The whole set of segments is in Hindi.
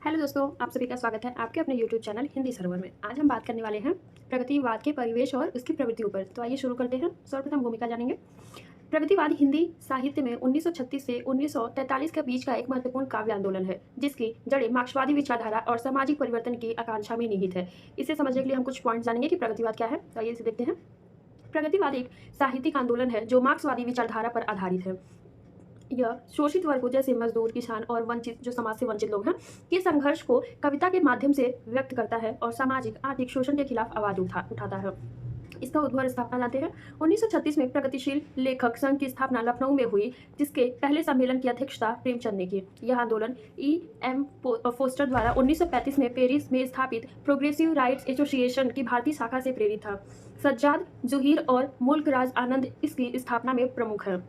हेलो दोस्तों, आप सभी का स्वागत है आपके अपने यूट्यूब चैनल हिंदी सर्वर में। आज हम बात करने वाले हैं प्रगतिवाद के परिवेश और उसकी प्रवृत्तियों पर। तो आइए शुरू करते हैं। सर्वप्रथम भूमिका जानेंगे। प्रगतिवाद हिंदी साहित्य में 1936 से 1943 के बीच का एक महत्वपूर्ण काव्य आंदोलन है, जिसकी जड़ें मार्क्सवादी विचारधारा और सामाजिक परिवर्तन की आकांक्षा में निहित है। इसे समझने के लिए हम कुछ पॉइंट जानेंगे कि प्रगतिवाद क्या है। तो आइए इसे देखते हैं। प्रगतिवाद एक साहित्यिक आंदोलन है जो मार्क्सवादी विचारधारा पर आधारित है। यह शोषित वर्गों जैसे मजदूर, किसान और वंचित जो समाज से वंचित लोग हैं के संघर्ष को कविता के माध्यम से व्यक्त करता है और सामाजिक आर्थिक शोषण के खिलाफ आवाज उठाता है। इसका उद्भव और स्थापना जानते हैं। 1936 में प्रगतिशील लेखक संघ की स्थापना लखनऊ में हुई, जिसके पहले सम्मेलन की अध्यक्षता प्रेमचंद ने की। यह आंदोलन फोस्टर द्वारा 1935 में पेरिस में स्थापित प्रोग्रेसिव राइट्स एसोसिएशन की भारतीय शाखा से प्रेरित था। सज्जाद जुहीर और मुल्क राज आनंद इसकी स्थापना में प्रमुख हैं।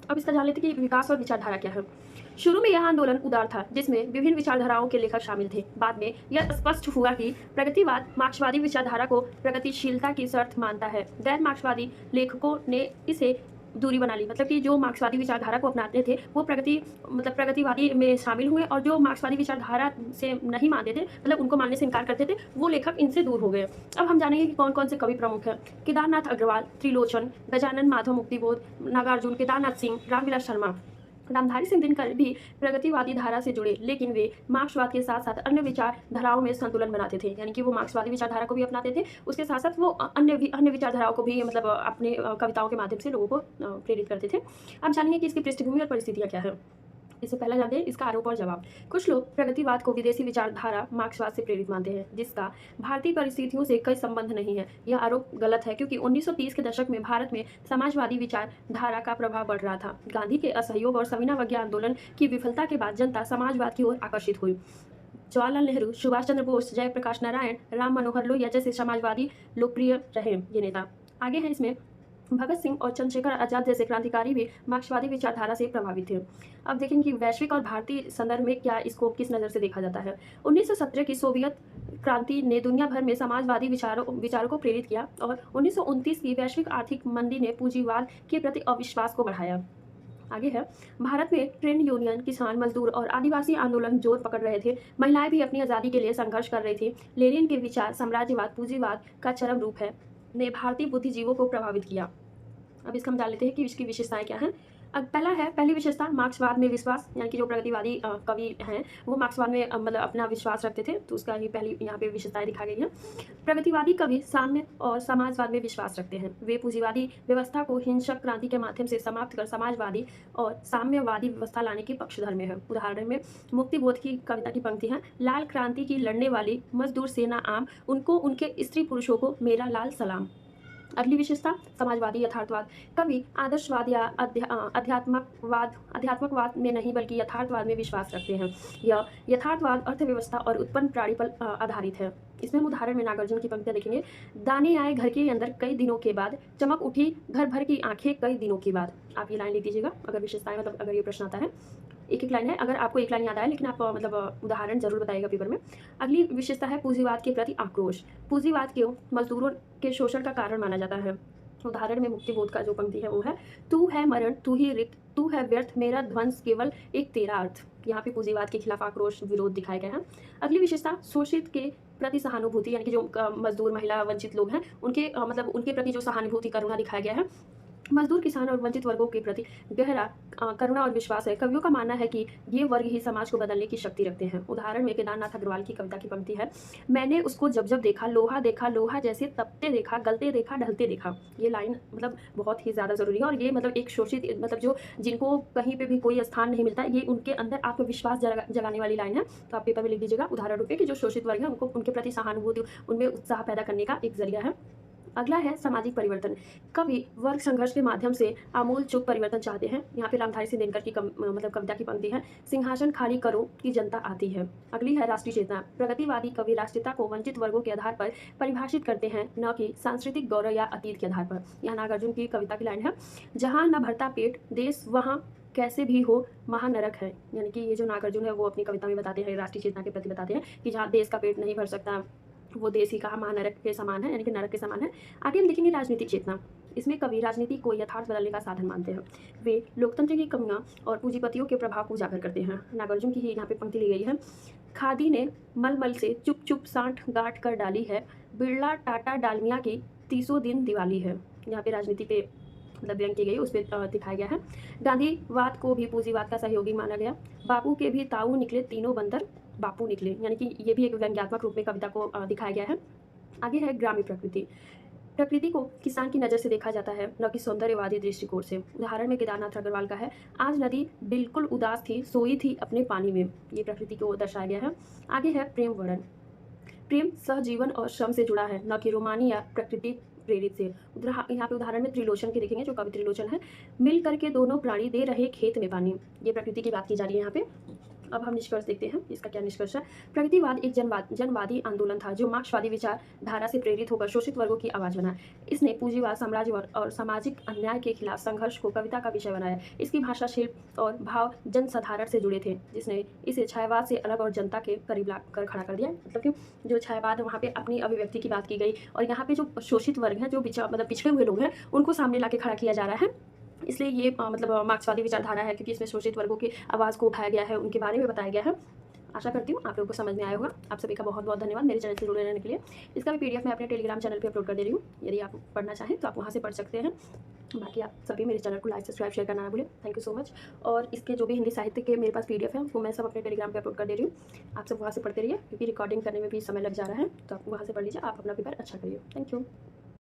अब इसका जान लेते हैं कि विकास और विचारधारा क्या है। शुरू में यह आंदोलन उदार था, जिसमें विभिन्न विचारधाराओं के लेखक शामिल थे। बाद में यह स्पष्ट हुआ कि प्रगतिवाद मार्क्सवादी विचारधारा को प्रगतिशीलता की शर्त मानता है। गैर मार्क्सवादी लेखकों ने इसे दूरी बना ली, मतलब कि जो मार्क्सवादी विचारधारा को अपनाते थे वो प्रगतिवादी में शामिल हुए, और जो मार्क्सवादी विचारधारा से नहीं मानते थे, मतलब उनको मानने से इनकार करते थे, वो लेखक इनसे दूर हो गए। अब हम जानेंगे कि कौन कौन से कवि प्रमुख हैं। केदारनाथ अग्रवाल, त्रिलोचन, गजानन माधव मुक्तिबोध, नागार्जुन, केदारनाथ सिंह, रामविलास शर्मा, रामधारी सिंह दिनकर भी प्रगतिवादी धारा से जुड़े, लेकिन वे मार्क्सवाद के साथ साथ अन्य विचारधाराओं में संतुलन बनाते थे। यानी कि वो मार्क्सवादी विचारधारा को भी अपनाते थे, उसके साथ साथ वो अन्य विचारधाराओं को भी मतलब अपने कविताओं के माध्यम से लोगों को प्रेरित करते थे। अब जानेंगे कि इसकी पृष्ठभूमि और परिस्थितियाँ क्या है। इससे पहला जानते हैं इसका आरोप और जवाब। कुछ लोग प्रगतिवाद को विदेशी विचारधारा मार्क्सवाद से प्रेरित मानते हैं, जिसका भारतीय परिस्थितियों से कोई संबंध नहीं है। यह आरोप गलत है, क्योंकि 1930 के दशक में भारत में समाजवादी विचारधारा का प्रभाव बढ़ रहा था। गांधी के असहयोग और सविनावज्ञा आंदोलन की विफलता के बाद जनता समाजवाद की ओर आकर्षित हुई। जवाहरलाल नेहरू, सुभाष चंद्र बोस, जयप्रकाश नारायण, राम मनोहर लोहिया जैसे समाजवादी लोकप्रिय रहे ये नेता। आगे हैं इसमें भगत सिंह और चंद्रशेखर आजाद जैसे क्रांतिकारी भी मार्क्सवादी विचारधारा से प्रभावित थे। अब देखेंगे कि वैश्विक और भारतीय संदर्भ में क्या इसको किस नज़र से देखा जाता है। 1917 की सोवियत क्रांति ने दुनिया भर में समाजवादी विचारों को प्रेरित किया, और 1929 की वैश्विक आर्थिक मंदी ने पूंजीवाद के प्रति अविश्वास को बढ़ाया। आगे है, भारत में ट्रेड यूनियन, किसान, मजदूर और आदिवासी आंदोलन जोर पकड़ रहे थे। महिलाएं भी अपनी आज़ादी के लिए संघर्ष कर रही थी। लेनिन के विचार साम्राज्यवाद, पूंजीवाद का चरम रूप है, ने भारतीय बुद्धिजीवों को प्रभावित किया। अब इसका हम जान लेते हैं कि इसकी विशेषताएं क्या हैं। अब पहली विशेषता, मार्क्सवाद में विश्वास। यानी कि जो प्रगतिवादी कवि हैं वो मार्क्सवाद में मतलब अपना विश्वास रखते थे, तो उसका ही पहली यहाँ पे विशेषताएं दिखा गई हैं। प्रगतिवादी कवि साम्य और समाजवाद में विश्वास रखते हैं। वे पूंजीवादी व्यवस्था को हिंसक क्रांति के माध्यम से समाप्त कर समाजवादी और साम्यवादी व्यवस्था लाने के पक्षधर में है। उदाहरण में मुक्तिबोध की कविता की पंक्ति है, लाल क्रांति की लड़ने वाली मजदूर सेना आम, उनको उनके स्त्री पुरुषों को मेरा लाल सलाम। अगली विशेषता, समाजवादी यथार्थवाद। कवि आदर्शवाद या अध्यात्मकवाद में नहीं बल्कि यथार्थवाद में विश्वास रखते हैं। यह यथार्थवाद अर्थव्यवस्था और उत्पन्न प्राणी पर आधारित है। इसमें हम उदाहरण में नागार्जुन की पंक्तियाँ देखेंगे, दाने आए घर के अंदर कई दिनों के बाद, चमक उठी घर भर की आंखें कई दिनों के बाद। आप ये लाइन लिख दीजिएगा अगर विशेषताएं, मतलब अगर ये प्रश्न आता है। एक एक लाइन है, अगर आपको एक लाइन याद आए, लेकिन आप मतलब उदाहरण जरूर बताइएगा पेपर में। अगली विशेषता है पूंजीवाद के प्रति आक्रोश। पूंजीवाद को मजदूरों के शोषण का कारण माना जाता है। उदाहरण में मुक्तिबोध का जो पंक्ति है वो है, तू है मरण, तू ही रिक्त, तू है व्यर्थ, मेरा ध्वंस केवल एक तेरा अर्थ। यहाँ पे पूंजीवाद के खिलाफ आक्रोश, विरोध दिखाए गए हैं। अगली विशेषता, शोषित के प्रति सहानुभूति। यानी कि जो मजदूर, महिला, वंचित लोग हैं उनके मतलब उनके प्रति जो सहानुभूति, करुणा दिखाया गया है। मजदूर, किसान और वंचित वर्गों के प्रति गहरा करुणा और विश्वास है। कवियों का मानना है कि ये वर्ग ही समाज को बदलने की शक्ति रखते हैं। उदाहरण में केदारनाथ अग्रवाल की कविता की पंक्ति है, मैंने उसको जब जब देखा, लोहा जैसे तपते देखा, गलते देखा, ढलते देखा। ये लाइन मतलब बहुत ही ज़्यादा ज़रूरी है, और ये मतलब एक शोषित, मतलब जो जिनको कहीं पे भी कोई स्थान नहीं मिलता, ये उनके अंदर आत्मविश्वास जगाने वाली लाइन है। तो आप पेपर में लिख दीजिएगा उदाहरण रूप में कि जो शोषित वर्ग है उनको उनके प्रति सहानुभूति, उनमें उत्साह पैदा करने का एक जरिया है। अगला है सामाजिक परिवर्तन। कवि वर्ग संघर्ष के माध्यम से आमूल चूक परिवर्तन चाहते हैं। यहाँ पे रामधारी सिंह दिनकर की मतलब कविता की पंक्ति है, सिंहासन खाली करो कि जनता आती है। अगली है राष्ट्रीय चेतना। प्रगतिवादी कवि राष्ट्रीयता को वंचित वर्गों के आधार पर परिभाषित करते हैं, न कि सांस्कृतिक गौरव या अतीत के आधार पर। यहाँ नागार्जुन की कविता की लाइन है, जहाँ न भरता पेट देश वहाँ कैसे भी हो महानरक है। यानी कि ये जो नागार्जुन है वो अपनी कविता में बताते हैं, राष्ट्रीय चेतना के प्रति बताते हैं कि जहाँ देश का पेट नहीं भर सकता, वो देश ही कहा महानरक के समान है, यानी कि नरक के समान है। आगे हम देखेंगे राजनीतिक चेतना। इसमें कवि राजनीति को यथार्थ बदलने का साधन मानते हैं। वे लोकतंत्र की कमियां और पूंजीपतियों के प्रभाव को उजागर करते हैं। नागार्जुन की ही यहाँ पे पंक्ति ली गई है, खादी ने मलमल से चुप चुप साँठ गाँठ कर डाली है, बिड़ला टाटा डालमिया की 30 दिन दिवाली है। यहाँ पे राजनीति पे मतलब व्यंग की गई, उस पे दिखाया गया है। गांधीवाद को भी पूंजीवाद का सहयोगी माना गया। बापू के भी ताऊ निकले, तीनों बंदर बापू निकले, यानी कि ये भी एक व्यंग्यात्मक रूप में कविता को दिखाया गया है। आगे है ग्राम्य प्रकृति। प्रकृति को किसान की नज़र से देखा जाता है, न कि सौंदर्यवादी दृष्टिकोण से। उदाहरण में केदारनाथ अग्रवाल का है, आज नदी बिल्कुल उदास थी, सोई थी अपने पानी में। ये प्रकृति को दर्शाया गया है। आगे है प्रेम वर्णन। प्रेम सहजीवन और श्रम से जुड़ा है, न कि रोमानी या प्रकृति प्रेरित से। यहाँ पे उदाहरण में त्रिलोचन के देखेंगे, जो कवि त्रिलोचन है। मिल करके दोनों प्राणी दे रहे खेत में पानी, ये प्रकृति की बात की जा रही है यहाँ पे। अब हम निष्कर्ष देखते हैं, इसका क्या निष्कर्ष है। प्रगतिवाद एक जनवादी आंदोलन था जो मार्क्सवादी विचारधारा से प्रेरित होकर शोषित वर्गों की आवाज़ बना। इसने पूंजीवाद, साम्राज्यवाद और सामाजिक अन्याय के खिलाफ संघर्ष को कविता का विषय बनाया। इसकी भाषा, शिल्प और भाव जनसाधारण से जुड़े थे, जिसने इसे छायावाद से अलग और जनता के करीब ला कर खड़ा कर दिया। मतलब कि जो छायावाद, वहाँ पे अपनी अभिव्यक्ति की बात की गई, और यहाँ पे जो शोषित वर्ग हैं, जो मतलब पिछड़े हुए लोग हैं, उनको सामने ला के खड़ा किया जा रहा है। इसलिए ये मतलब मार्क्सवादी विचारधारा है, क्योंकि इसमें शोषित वर्गों की आवाज़ को उठाया गया है, उनके बारे में बताया गया है। आशा करती हूँ आप लोगों को समझ में आया होगा। आप सभी का बहुत बहुत धन्यवाद मेरे चैनल से जुड़े रहने के लिए। इसका भी पीडीएफ मैं अपने टेलीग्राम चैनल पे अपलोड कर दे रही हूँ, यदि आप पढ़ना चाहें तो आप वहाँ से पढ़ सकते हैं। बाकी आप सभी मेरे चैनल को लाइक, सब्सक्राइब, शेयर करना ना भूलें। Thank you so much. और इसके जो भी हिंदी साहित्य के मेरे पास पीडीएफ है, वो मैं सब अपने टेलीग्राम पे अपलोड कर दे रही हूँ। आप सब वहाँ से पढ़ते रहिए, क्योंकि रिकॉर्डिंग करने में भी समय लग जा रहा है, तो आप वहाँ से पढ़ लीजिए। आप अपना पेपर अच्छा करिए। Thank you.